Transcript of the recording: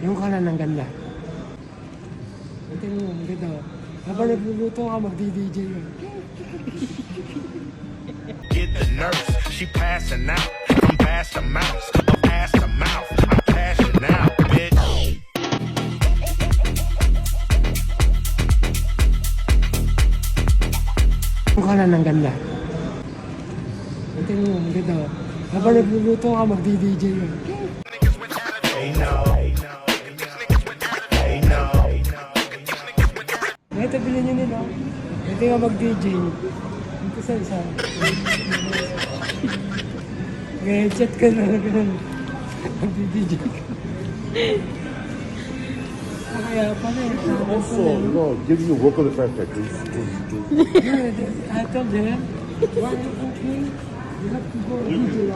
Yung kanan ng ganda. Tingnan mo, ang ganda. Habang nagluluto ka, magdi-DJ yun. Get the nurse, she passing out. From past the mouse, from past the mouth. I'm cashing out, bitch. Yung kanan ng ganda. Tingnan mo, ang ganda. Habang nagluluto ka, magdi-DJ yun. Hey no, hey no. Ito, bilhin nyo nila. Ito nga mag-DJ. Ito sa isa. Headset ka na ganun. Mag-DJ ka. Kaya pala eh. Also, giving you work on the perfect. I told them, why are you okay? You have to go DJ.